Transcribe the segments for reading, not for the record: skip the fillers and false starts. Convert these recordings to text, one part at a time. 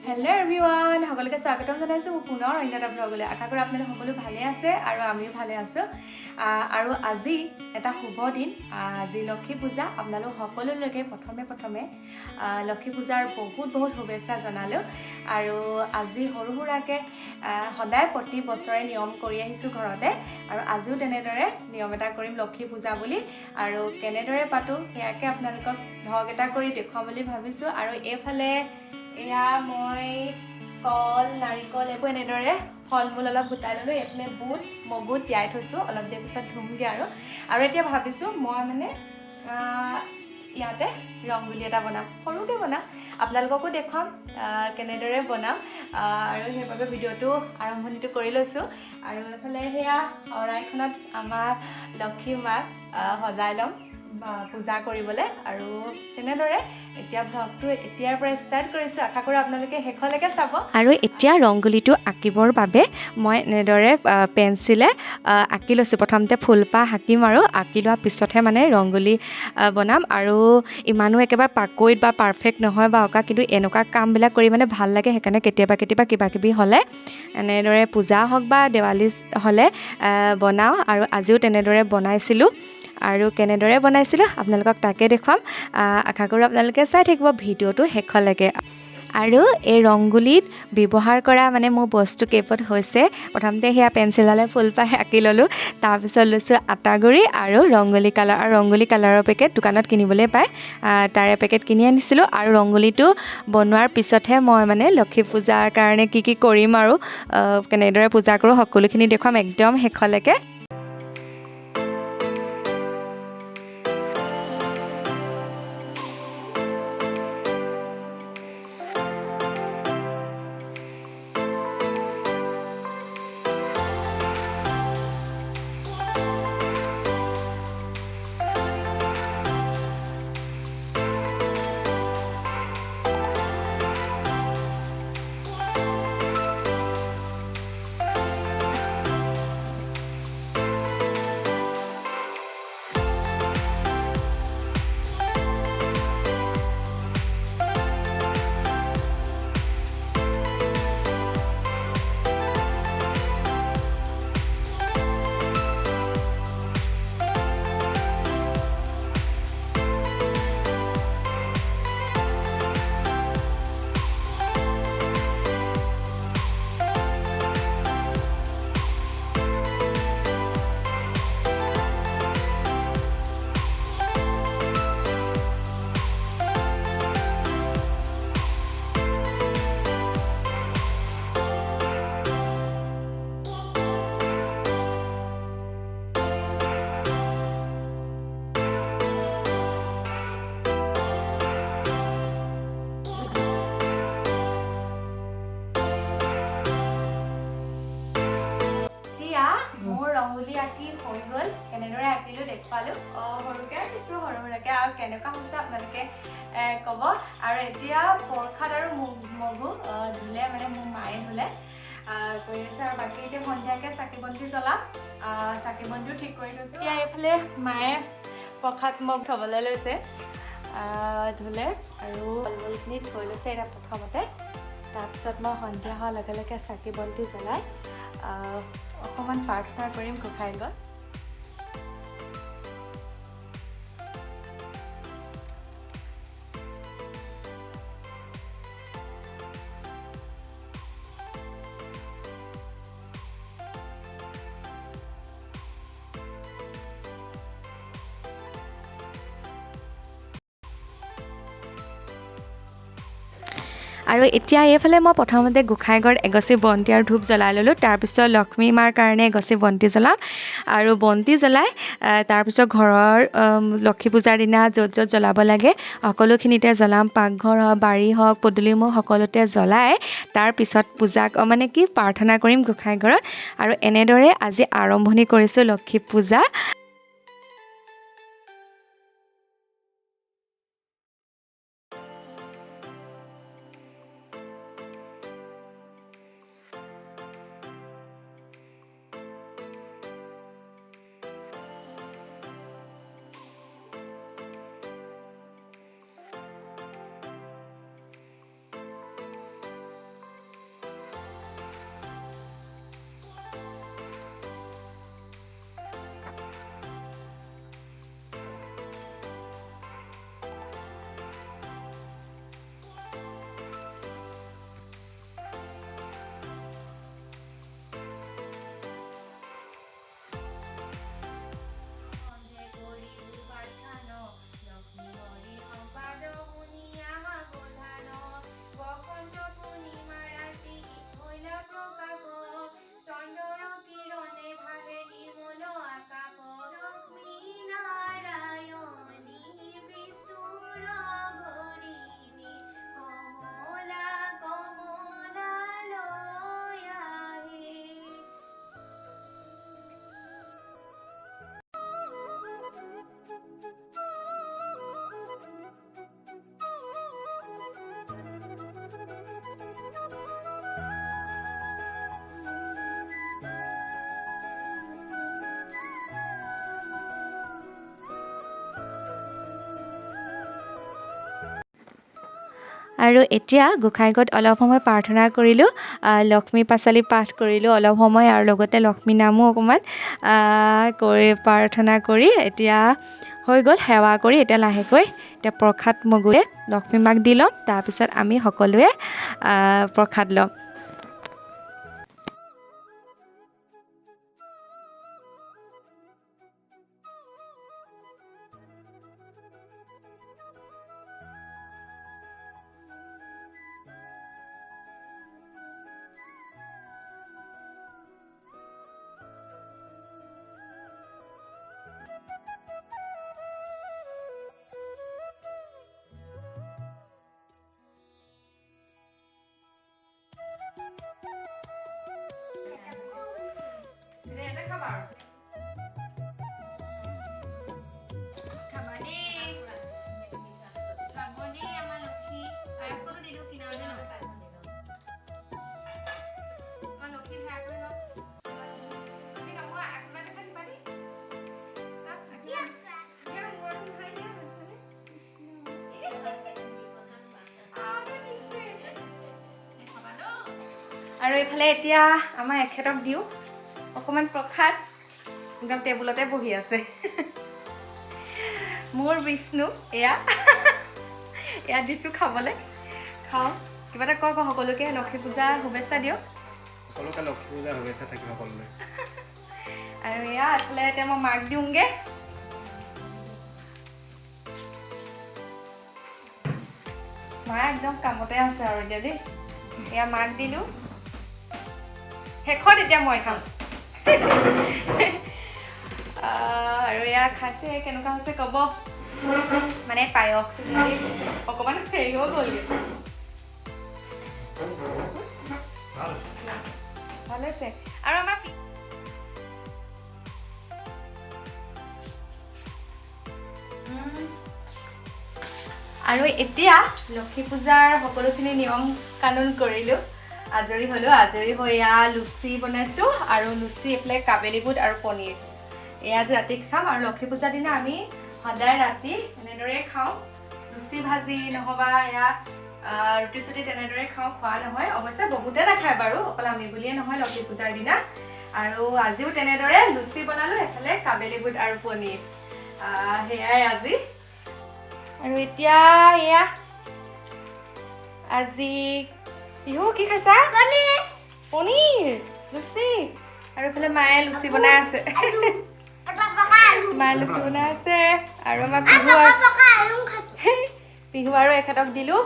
Hello everyone, সকলোকে স্বাগতম জনাইছো মোৰ পুনৰ অন্য এটা ব্লগলৈ। আশা কৰোঁ আপোনালোক সকলো ভালে আছে আৰু আমিও ভালে আছো। আৰু আজি এটা শুভ দিন, আজি লক্ষ্মী পূজা। আপোনালোক সকলোলৈকে প্ৰথমে লক্ষ্মী পূজাৰ বহুত শুভেচ্ছা জনালো। আৰু আজি সৰু সুৰাকে সদায় প্ৰতি বছৰে নিয়ম কৰি আহিছো ঘৰতে, আৰু আজিও তেনেদৰে নিয়ম এটা কৰিম লক্ষ্মী পূজা বুলি। আৰু কেনেদৰে পাতো সেয়াকে আপোনালোকক ভগ এটা কৰি দেখুৱাম বুলি ভাবিছো। আৰু এইফালে এয়া মই কল নাৰিকল এইবোৰ এনেদৰে ফল মূল অলপ গোটাই ল'লোঁ। এইফালে বুট মগু তিয়াই থৈছোঁ, অলপ দেৰি পিছত ধুমগৈ। আৰু এতিয়া ভাবিছোঁ মই মানে ইয়াতে ৰংগুলি এটা বনাম, সৰুকৈ বনাম, আপোনালোককো দেখুৱাম কেনেদৰে বনাম। আৰু সেইবাবে ভিডিঅ'টো আৰম্ভণিটো কৰি লৈছোঁ। আৰু এইফালে সেয়া শৰাইখনত আমাৰ লক্ষ্মী মাক সজাই ল'ম পূজা কৰিবলৈ। আৰু তেনেদৰে এতিয়া ভ্লগটো এতিয়াৰ পৰা ষ্টাৰ্ট কৰিছোঁ। আশা কৰোঁ আপোনালোকে শেষলৈকে চাব। আৰু এতিয়া ৰংগুলিটো আঁকিবৰ বাবে মই এনেদৰে পেঞ্চিলে আঁকি লৈছোঁ। প্ৰথমতে ফুলপাহ আঁকিম আৰু আঁকি লোৱাৰ পিছতহে মানে ৰংগুলি বনাম। আৰু ইমানো একেবাৰে পাকৈত বা পাৰফেক্ট নহয় বা অঁকা, কিন্তু এনেকুৱা কামবিলাক কৰি মানে ভাল লাগে। সেইকাৰণে কেতিয়াবা কিবাকিবি হ'লে এনেদৰে পূজা হওক বা দেৱালী হ'লে বনাওঁ। আৰু আজিও তেনেদৰে বনাইছিলোঁ। আৰু কেনেদৰে বনাইছিলোঁ আপোনালোকক তাকে দেখুৱাম। আশা কৰোঁ আপোনালোকে চাই থাকিব ভিডিঅ'টো শেষলৈকে। আৰু এই ৰংগুলিত ব্যৱহাৰ কৰা মানে মোৰ বস্তু কেইপদ হৈছে, প্ৰথমতে সেয়া পেঞ্চিলালে ফুলপাহ আঁকি ল'লোঁ। তাৰপিছত লৈছোঁ আটাগুৰি আৰু ৰংগুলি কালাৰ। আৰু ৰংগুলি কালাৰৰ পেকেট দোকানত কিনিবলৈ পায়, তাৰে পেকেট কিনি আনিছিলোঁ। আৰু ৰংগুলিটো বনোৱাৰ পিছতহে মই মানে লক্ষ্মী পূজাৰ কাৰণে কি কৰিম আৰু কেনেদৰে পূজা কৰোঁ সকলোখিনি দেখুৱাম একদম শেষলৈকে। মোৰ ৰংগুলি আঁকি হৈ গ'ল। কেনেদৰে আঁকিলোঁ দেখুৱালোঁ, সৰুকৈ আঁকিছোঁ সৰু সুৰাকৈ। আৰু কেনেকুৱা হৈছে আপোনালোকে ক'ব। আৰু এতিয়া প্ৰসাদ আৰু মগু ধুলে, মানে মোৰ মায়ে ধুলে কৰি আছে। আৰু বাকী এতিয়া সন্ধিয়াকৈ চাকি বন্তি জ্বলাম, চাকি বন্তিও ঠিক কৰি থৈছোঁ। এতিয়া এইফালে মায়ে প্ৰসাদ মগ থ'বলৈ লৈছে, ধুলে আৰু ফলমূলখিনি থৈ লৈছে এতিয়া প্ৰথমতে। তাৰপিছত মই সন্ধিয়া হোৱাৰ লগে লগে চাকি বন্তি জ্বলাই অকণমান প্ৰাৰ্থনা কৰিম গোসাঁইঘৰত। আৰু এতিয়া এইফালে মই প্ৰথমতে গোসাঁইঘৰত এগছি বন্তি আৰু ধূপ জ্বলাই ল'লোঁ। তাৰপিছত লক্ষ্মী মাৰ কাৰণে এগছি বন্তি জ্বলাম। আৰু বন্তি জ্বলাই তাৰপিছত ঘৰৰ লক্ষ্মী পূজাৰ দিনা য'ত জ্বলাব লাগে সকলোখিনিতে জ্বলাম। পাকঘৰ হওক, বাৰী হওক, পদূলিমুখ সকলোতে জ্বলাই তাৰপিছত পূজা মানে প্ৰাৰ্থনা কৰিম গোসাঁইঘৰত। আৰু এনেদৰে আজি আৰম্ভণি কৰিছোঁ লক্ষ্মী পূজা। আৰু এতিয়া গোসাঁইঘৰত অলপ সময় প্ৰাৰ্থনা কৰিলোঁ, লক্ষ্মী পাঁচালি পাঠ কৰিলোঁ অলপ সময় আৰু লগতে লক্ষ্মী নামো অকণমান কৰি প্ৰাৰ্থনা কৰি এতিয়া হৈ গ'ল সেৱা কৰি এতিয়া লাহেকৈ এতিয়া প্ৰসাদ মগুৰে লক্ষ্মী মাক দি ল'ম, তাৰপিছত আমি সকলোৱে প্ৰসাদ ল'ম। আৰু এইফালে এতিয়া আমাৰ এখেতক দিওঁ অকণমান প্ৰসাদ, একদম টেবুলতে বহি আছে মোৰ বিষ্ণু এয়া এয়া দিছোঁ খাবলৈ, খাওঁ। কিবা এটা কওক সকলোকে লক্ষ্মী পূজাৰ শুভেচ্ছা দিয়ক। সকলোকে লক্ষ্মী পূজাৰ শুভেচ্ছা থাকিব সকলোলৈ। আৰু এয়া এইফালে এতিয়া মই মাক দিওঁগৈ। মা একদম কামতে আছে আৰু এতিয়া দেই। এয়া মাক দিলোঁ, শেষত এতিয়া মই খাম আৰু এয়া খাইছে, কেনেকুৱা হৈছে ক'ব। মানে পায়স অকণমান হেৰি হৈ গ'লগৈ, ভাল হৈছে। আৰু আমাৰ আৰু এতিয়া লক্ষ্মী পূজাৰ সকলোখিনি নিয়ম কানুন কৰিলোঁ, আজৰি হ'লোঁ। আজৰি হৈ এয়া লুচি বনাইছোঁ আৰু লুচি এইফালে কাবেলি বুট আৰু পনীৰ, এয়া যে ৰাতি খাম। আৰু লক্ষ্মী পূজাৰ দিনা আমি সদায় ৰাতি এনেদৰে খাওঁ, লুচি ভাজি নহ'বা এয়া ৰুটি চুটি তেনেদৰে খাওঁ, খোৱা নহয়। অৱশ্যে বহুতে নাখায় বাৰু, অকল আমি বুলিয়ে নহয় লক্ষ্মী পূজাৰ দিনা। আৰু আজিও তেনেদৰে লুচি বনালোঁ, এফালে কাবেলি বুট আৰু পনীৰ, সেয়াই আজি। আৰু এতিয়া এয়া আজি বিহু কি খাইছা? পনীৰ লুচি। আৰু এইফালে মায়ে লুচি বনাই আছে মায়ে লুচি বনাই আছে। আৰু আমাৰ বিহু আৰু এখেতক দিলোঁ।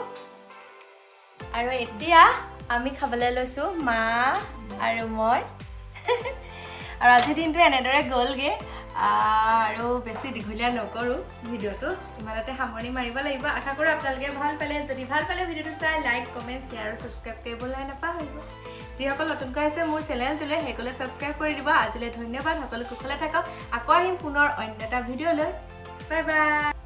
আৰু এতিয়া আমি খাবলৈ লৈছোঁ, মা আৰু মই আৰু আজিৰ দিনটো এনেদৰে গ'লগৈ। আৰু বেছি দীঘলীয়া নকৰোঁ ভিডিঅ'টো, ইমানতে সামৰণি মাৰিব লাগিব। আশা কৰোঁ আপোনালোকে ভাল পালে। যদি ভাল পালে ভিডিঅ'টো চাই লাইক, কমেণ্ট, শ্বেয়াৰ আৰু ছাবস্ক্ৰাইব কৰিবলৈ নাপাহৰিব। যিসকল নতুনকৈ আছে মোৰ চেনেলটোলৈ সেইসকলে ছাবস্ক্ৰাইব কৰি দিব। আজিলৈ ধন্যবাদ, সকলো কুশলে থাকক। আকৌ আহিম পুনৰ অন্য এটা ভিডিঅ'লৈ। Bye bye.